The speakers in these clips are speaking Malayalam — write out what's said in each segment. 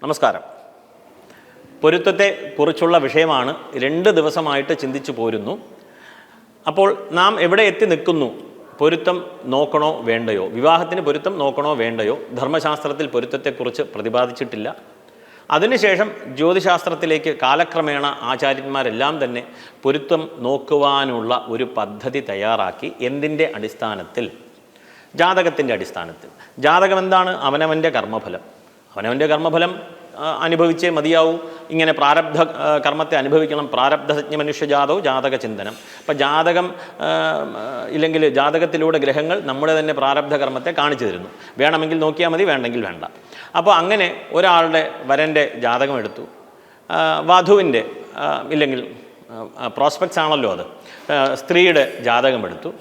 നമസ്കാരം. പൊരുത്തത്തെ കുറിച്ചുള്ള വിഷയമാണ് 2 ദിവസമായിട്ട് ചിന്തിച്ചു പോരുന്നു. അപ്പോൾ നാം എവിടെ എത്തി നിൽക്കുന്നു? പൊരുത്തം നോക്കണോ വേണ്ടയോ? വിവാഹത്തിന് പൊരുത്തം നോക്കണോ വേണ്ടയോ? ധർമ്മശാസ്ത്രത്തിൽ പൊരുത്തത്തെക്കുറിച്ച് പ്രതിപാദിച്ചിട്ടില്ല. അതിനുശേഷം ജ്യോതിശാസ്ത്രത്തിലേക്ക് കാലക്രമേണ ആചാര്യന്മാരെല്ലാം തന്നെ പൊരുത്തം നോക്കുവാനുള്ള ഒരു പദ്ധതി തയ്യാറാക്കി. എന്തിൻ്റെ അടിസ്ഥാനത്തിൽ? ജാതകത്തിൻ്റെ അടിസ്ഥാനത്തിൽ. ജാതകം എന്താണ്? അവനവൻ്റെ കർമ്മഫലം. അവനവൻ്റെ കർമ്മഫലം അനുഭവിച്ചേ മതിയാവൂ. ഇങ്ങനെ പ്രാരബ്ധ കർമ്മത്തെ അനുഭവിക്കണം. പ്രാരബ്ധസജ്ഞ മനുഷ്യജാതോ ജാതക ചിന്തനം. അപ്പം ജാതകം ഇല്ലെങ്കിൽ ജാതകത്തിലൂടെ ഗ്രഹങ്ങൾ നമ്മുടെ തന്നെ പ്രാരബ്ധ കർമ്മത്തെ കാണിച്ചു തരുന്നു. വേണമെങ്കിൽ നോക്കിയാൽ മതി, വേണ്ടെങ്കിൽ വേണ്ട. അപ്പോൾ അങ്ങനെ ഒരാളുടെ വരൻ്റെ ജാതകം എടുത്തു, വധുവിൻ്റെ ഇല്ലെങ്കിൽ പ്രോസ്പെക്ട്സ് ആണല്ലോ അത്, സ്ത്രീയുടെ ജാതകം എടുത്തു.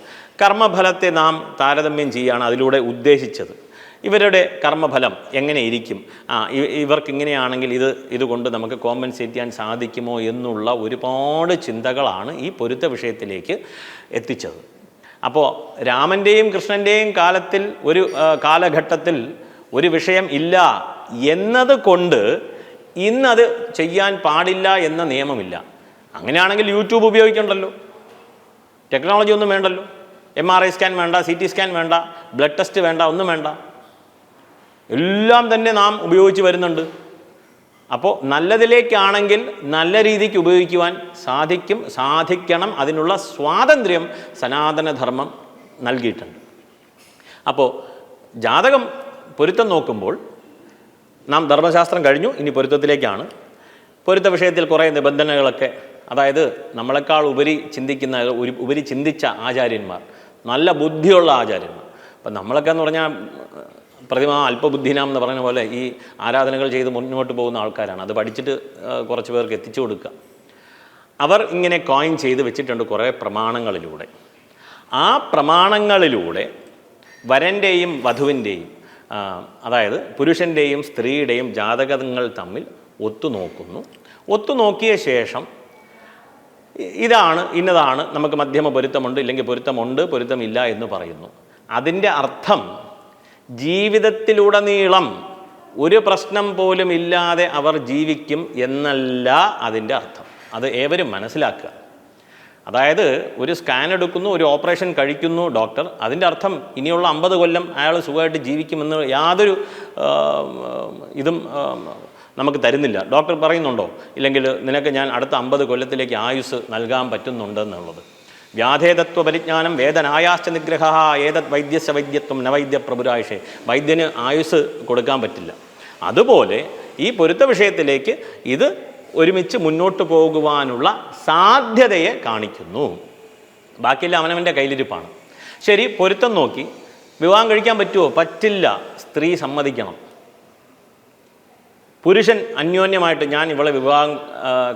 കർമ്മഫലത്തെ നാം താരതമ്യം ചെയ്യുകയാണ് അതിലൂടെ ഉദ്ദേശിച്ചത്. ഇവരുടെ കർമ്മഫലം എങ്ങനെ ഇരിക്കും, ഇവർക്ക് ഇങ്ങനെയാണെങ്കിൽ ഇതുകൊണ്ട് നമുക്ക് കോമ്പൻസേറ്റ് ചെയ്യാൻ സാധിക്കുമോ എന്നുള്ള ഒരുപാട് ചിന്തകളാണ് ഈ പൊരുത്ത വിഷയത്തിലേക്ക് എത്തിച്ചത്. അപ്പോൾ രാമൻ്റെയും കൃഷ്ണൻ്റെയും ഒരു കാലഘട്ടത്തിൽ ഒരു വിഷയം ഇല്ല എന്നത് കൊണ്ട് ഇന്നത് ചെയ്യാൻ പാടില്ല എന്ന നിയമമില്ല. അങ്ങനെയാണെങ്കിൽ യൂട്യൂബ് ഉപയോഗിക്കണ്ടല്ലോ, ടെക്നോളജി ഒന്നും വേണ്ടല്ലോ, MRI സ്കാൻ വേണ്ട, CT സ്കാൻ വേണ്ട, ബ്ലഡ് ടെസ്റ്റ് വേണ്ട, ഒന്നും വേണ്ട, എല്ലാം തന്നെ നാം ഉപയോഗിച്ച് വരുന്നുണ്ട്. അപ്പോൾ നല്ലതിലേക്കാണെങ്കിൽ നല്ല രീതിക്ക് ഉപയോഗിക്കുവാൻ സാധിക്കണം. അതിനുള്ള സ്വാതന്ത്ര്യം സനാതനധർമ്മം നൽകിയിട്ടുണ്ട്. അപ്പോൾ ജാതകം പൊരുത്തം നോക്കുമ്പോൾ നാം ധർമ്മശാസ്ത്രം കഴിഞ്ഞു, ഇനി പൊരുത്തത്തിലേക്കാണ്. പൊരുത്ത വിഷയത്തിൽ കുറേ നിബന്ധനകളൊക്കെ, അതായത് നമ്മളെക്കാൾ ഉപരി ചിന്തിച്ച ആചാര്യന്മാർ, നല്ല ബുദ്ധിയുള്ള ആചാര്യന്മാർ. അപ്പം നമ്മളൊക്കെ എന്ന് പറഞ്ഞാൽ അല്പബുദ്ധിനാം എന്ന് പറയുന്ന പോലെ ഈ ആരാധനകൾ ചെയ്ത് മുന്നോട്ട് പോകുന്ന ആൾക്കാരാണ്. അത് പഠിച്ചിട്ട് കുറച്ച് പേർക്ക് എത്തിച്ചു കൊടുക്കുക. അവർ ഇങ്ങനെ കോയിൻ ചെയ്ത് വെച്ചിട്ടുണ്ട് കുറേ പ്രമാണങ്ങളിലൂടെ. ആ പ്രമാണങ്ങളിലൂടെ വരൻ്റെയും വധുവിൻ്റെയും, അതായത് പുരുഷൻ്റെയും സ്ത്രീയുടെയും ജാതകങ്ങൾ തമ്മിൽ ഒത്തുനോക്കുന്നു. ഒത്തുനോക്കിയ ശേഷം ഇന്നതാണ്, നമുക്ക് മധ്യമ പൊരുത്തമുണ്ട്, ഇല്ലെങ്കിൽ പൊരുത്തമുണ്ട്, പൊരുത്തമില്ല എന്ന് പറയുന്നു. അതിൻ്റെ അർത്ഥം ജീവിതത്തിലുടനീളം ഒരു പ്രശ്നം പോലും ഇല്ലാതെ അവർ ജീവിക്കും എന്നല്ല അതിൻ്റെ അർത്ഥം. അത് ഏവരും മനസ്സിലാക്കുക. അതായത് ഒരു സ്കാൻ എടുക്കുന്നു, ഒരു ഓപ്പറേഷൻ കഴിക്കുന്നു ഡോക്ടർ, അതിൻ്റെ അർത്ഥം ഇനിയുള്ള 50 കൊല്ലം അയാൾ സുഖമായിട്ട് ജീവിക്കുമെന്ന് യാതൊരു ഇതും നമുക്ക് തരുന്നില്ല. ഡോക്ടർ പറയുന്നുണ്ടോ? ഇല്ലെങ്കിൽ നിനക്ക് ഞാൻ അടുത്ത 50 കൊല്ലത്തിലേക്ക് ആയുസ് നൽകാൻ പറ്റുന്നുണ്ടെന്നുള്ളത്. വ്യാധേതത്വ പരിജ്ഞാനം വേദനായാശ്ച നിഗ്രഹ ഏതത് വൈദ്യസ്യ വൈദ്യത്വം നവൈദ്യ പ്രഭുരായുഷേ. വൈദ്യന് ആയുസ് കൊടുക്കാൻ പറ്റില്ല. അതുപോലെ ഈ പൊരുത്ത വിഷയത്തിലേക്ക് ഇത് ഒരുമിച്ച് മുന്നോട്ട് പോകുവാനുള്ള സാധ്യതയെ കാണിക്കുന്നു. ബാക്കിയെല്ലാം അവനവൻ്റെ കയ്യിലിരിപ്പാണ്. ശരി, പൊരുത്തം നോക്കി വിവാഹം കഴിക്കാൻ പറ്റുമോ? പറ്റില്ല. സ്ത്രീ സമ്മതിക്കണം. പുരുഷൻ അന്യോന്യമായിട്ട് ഞാൻ ഇവളെ വിവാഹം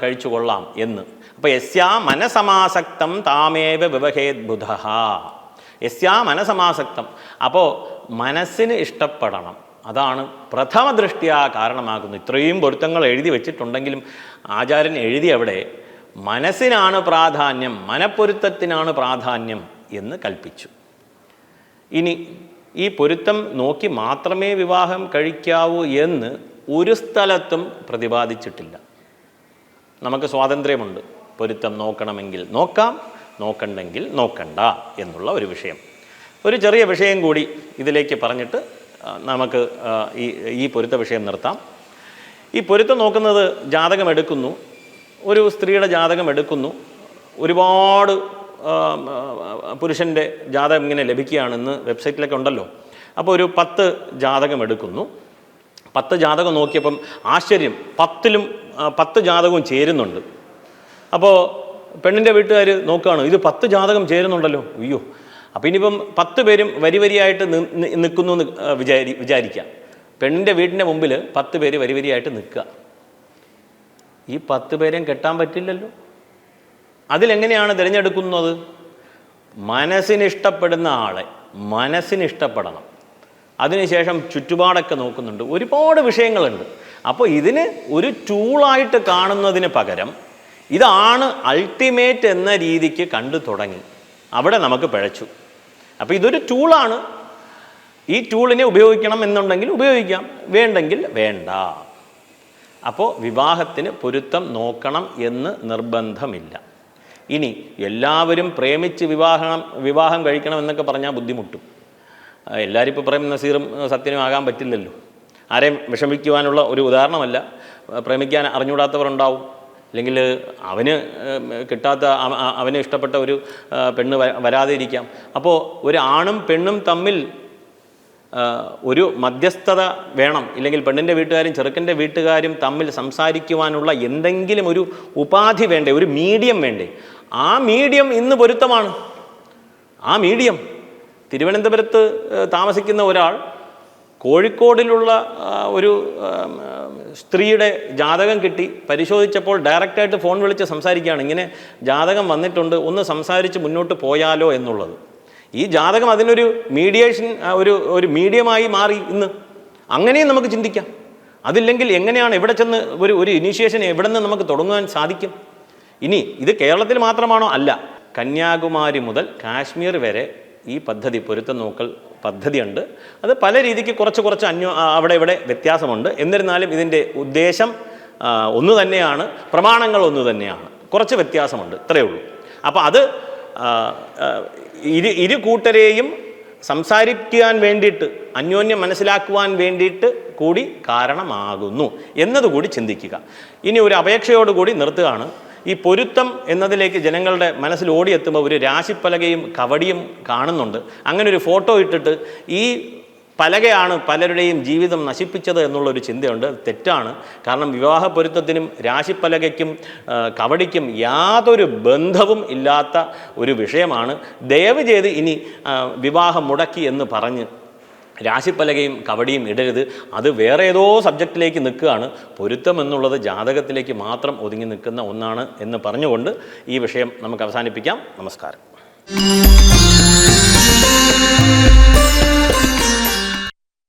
കഴിച്ചു കൊള്ളാം എന്ന്. അപ്പോൾ യസ്യാ മനസമാസക്തം താമേവ വിവഹേത് ബുധഃ. യസ്യാ മനസമാസക്തം. അപ്പോൾ മനസ്സിന് ഇഷ്ടപ്പെടണം. അതാണ് പ്രഥമ ദൃഷ്ട്യാ കാരണമാകുന്നു. ഇത്രയും പൊരുത്തങ്ങൾ എഴുതി വെച്ചിട്ടുണ്ടെങ്കിലും ആചാര്യൻ എഴുതി അവിടെ മനസ്സിനാണ് പ്രാധാന്യം, മനപ്പൊരുത്തത്തിനാണ് പ്രാധാന്യം എന്ന് കൽപ്പിച്ചു. ഇനി ഈ പൊരുത്തം നോക്കി മാത്രമേ വിവാഹം കഴിക്കാവൂ എന്ന് ഒരു സ്ഥലത്തും പ്രതിപാദിച്ചിട്ടില്ല. നമുക്ക് സ്വാതന്ത്ര്യമുണ്ട്. പൊരുത്തം നോക്കണമെങ്കിൽ നോക്കാം, നോക്കണ്ടെങ്കിൽ നോക്കണ്ട എന്നുള്ള ഒരു വിഷയം. ഒരു ചെറിയ വിഷയം കൂടി ഇതിലേക്ക് പറഞ്ഞിട്ട് നമുക്ക് ഈ പൊരുത്ത വിഷയം നിർത്താം. ഈ പൊരുത്തം നോക്കുന്നത് ജാതകം എടുക്കുന്നു, ഒരു സ്ത്രീയുടെ ജാതകം എടുക്കുന്നു, ഒരുപാട് പുരുഷൻ്റെ ജാതകം ഇങ്ങനെ ലഭിക്കുകയാണെന്ന് വെബ്സൈറ്റിലൊക്കെ ഉണ്ടല്ലോ. അപ്പോൾ ഒരു 10 ജാതകം എടുക്കുന്നു. 10 ജാതകം നോക്കിയപ്പം ആശ്ചര്യം, 10 ജാതകവും ചേരുന്നുണ്ട്. അപ്പോൾ പെണ്ണിൻ്റെ വീട്ടുകാർ നോക്കുകയാണ്, ഇത് 10 ജാതകം ചേരുന്നുണ്ടല്ലോ, അയ്യോ. അപ്പോൾ ഇനിയിപ്പം 10 പേരും വരിയായിട്ട് നിൽക്കുന്നു എന്ന് വിചാരിക്കുക. പെണ്ണിൻ്റെ വീടിൻ്റെ മുമ്പിൽ 10 പേര് വരിയായിട്ട് നിൽക്കുക. ഈ 10 പേരെയും കെട്ടാൻ പറ്റില്ലല്ലോ. അതിലെങ്ങനെയാണ് തിരഞ്ഞെടുക്കുന്നത്? മനസ്സിനിഷ്ടപ്പെടുന്ന ആളെ മനസ്സിനിഷ്ടപ്പെടണം. അതിനുശേഷം ചുറ്റുപാടൊക്കെ നോക്കുന്നുണ്ട്, ഒരുപാട് വിഷയങ്ങളുണ്ട്. അപ്പോൾ ഇതിന് ഒരു ടൂളായിട്ട് കാണുന്നതിന് പകരം ഇതാണ് അൾട്ടിമേറ്റ് എന്ന രീതിക്ക് കണ്ടു തുടങ്ങി. അവിടെ നമുക്ക് പിഴച്ചു. അപ്പോൾ ഇതൊരു ടൂളാണ്. ഈ ടൂളിനെ ഉപയോഗിക്കണം എന്നുണ്ടെങ്കിൽ ഉപയോഗിക്കാം, വേണ്ടെങ്കിൽ വേണ്ട. അപ്പോൾ വിവാഹത്തിന് പൊരുത്തം നോക്കണം എന്ന് നിർബന്ധമില്ല. ഇനി എല്ലാവരും പ്രേമിച്ച് വിവാഹം കഴിക്കണം എന്നൊക്കെ പറഞ്ഞാൽ ബുദ്ധിമുട്ടും. എല്ലാവരും ഇപ്പോൾ പ്രേം നസീറും സത്യനും ആകാൻ പറ്റില്ലല്ലോ. ആരെയും വിഷമിക്കുവാനുള്ള ഒരു ഉദാഹരണമല്ല. പ്രേമിക്കാൻ അറിഞ്ഞുകൂടാത്തവരുണ്ടാവും, അല്ലെങ്കിൽ അവന് കിട്ടാത്ത അവന് ഇഷ്ടപ്പെട്ട ഒരു പെണ്ണ് വരാതെ ഇരിക്കാം. അപ്പോൾ ഒരു ആണും പെണ്ണും തമ്മിൽ ഒരു മധ്യസ്ഥത വേണം, ഇല്ലെങ്കിൽ പെണ്ണിൻ്റെ വീട്ടുകാരും ചെറുക്കൻ്റെ വീട്ടുകാരും തമ്മിൽ സംസാരിക്കുവാനുള്ള എന്തെങ്കിലും ഒരു ഉപാധി വേണ്ടേ, ഒരു മീഡിയം വേണ്ടേ? ആ മീഡിയം ഇന്ന് പൊരുത്തമാണ്. ആ മീഡിയം തിരുവനന്തപുരത്ത് താമസിക്കുന്ന ഒരാൾ കോഴിക്കോടിലുള്ള ഒരു സ്ത്രീയുടെ ജാതകം കിട്ടി പരിശോധിച്ചപ്പോൾ ഡയറക്റ്റായിട്ട് ഫോൺ വിളിച്ച് സംസാരിക്കുകയാണ്, ഇങ്ങനെ ജാതകം വന്നിട്ടുണ്ട്, ഒന്ന് സംസാരിച്ച് മുന്നോട്ട് പോയാലോ എന്നുള്ളത്. ഈ ജാതകം അതിനൊരു മീഡിയേഷൻ, ഒരു മീഡിയമായി മാറി ഇന്ന്. അങ്ങനെയും നമുക്ക് ചിന്തിക്കാം. അതില്ലെങ്കിൽ എങ്ങനെയാണ് എവിടെ ചെന്ന് ഒരു ഇനീഷ്യേഷൻ എവിടെ നിന്ന് നമുക്ക് തുടങ്ങുവാൻ സാധിക്കും? ഇനി ഇത് കേരളത്തിൽ മാത്രമാണോ? അല്ല, കന്യാകുമാരി മുതൽ കാശ്മീർ വരെ ഈ പദ്ധതി, പൊരുത്തം നോക്കൽ പദ്ധതിയുണ്ട്. അത് പല രീതിക്ക് കുറച്ച് അവിടെ ഇവിടെ വ്യത്യാസമുണ്ട്. എന്നിരുന്നാലും ഇതിൻ്റെ ഉദ്ദേശം ഒന്ന് തന്നെയാണ്, പ്രമാണങ്ങൾ ഒന്ന് തന്നെയാണ്, കുറച്ച് വ്യത്യാസമുണ്ട്, ഇത്രയേ ഉള്ളൂ. അപ്പോൾ അത് ഇരു കൂട്ടരെയും സംസാരിക്കാൻ വേണ്ടിയിട്ട്, അന്യോന്യം മനസ്സിലാക്കുവാൻ വേണ്ടിയിട്ട് കൂടി കാരണമാകുന്നു എന്നതുകൂടി ചിന്തിക്കുക. ഇനി ഒരു അപേക്ഷയോടുകൂടി നിർത്തുകയാണ്. ഈ പൊരുത്തം എന്നതിലേക്ക് ജനങ്ങളുടെ മനസ്സിൽ ഓടിയെത്തുമ്പോൾ ഒരു രാശിപ്പലകയും കവടിയും കാണുന്നുണ്ട്. അങ്ങനെ ഒരു ഫോട്ടോ ഇട്ടിട്ട് ഈ പലകയാണ് പലരുടെയും ജീവിതം നശിപ്പിച്ചത് എന്നുള്ളൊരു ചിന്തയുണ്ട്. തെറ്റാണ്. കാരണം വിവാഹ പൊരുത്തത്തിനും രാശിപ്പലകയ്ക്കും കവടിക്കും യാതൊരു ബന്ധവും ഇല്ലാത്ത ഒരു വിഷയമാണ്. ദയവ് ചെയ്ത് ഇനി വിവാഹം മുടക്കി എന്ന് പറഞ്ഞ് രാശിപ്പലകയും കവടിയും ഇടരുത്. അത് വേറെ ഏതോ സബ്ജക്റ്റിലേക്ക് നിൽക്കുകയാണ്. പൊരുത്തം എന്നുള്ളത് ജാതകത്തിലേക്ക് മാത്രം ഒതുങ്ങി നിൽക്കുന്ന ഒന്നാണ് എന്ന് പറഞ്ഞുകൊണ്ട് ഈ വിഷയം നമുക്ക് അവസാനിപ്പിക്കാം. നമസ്കാരം.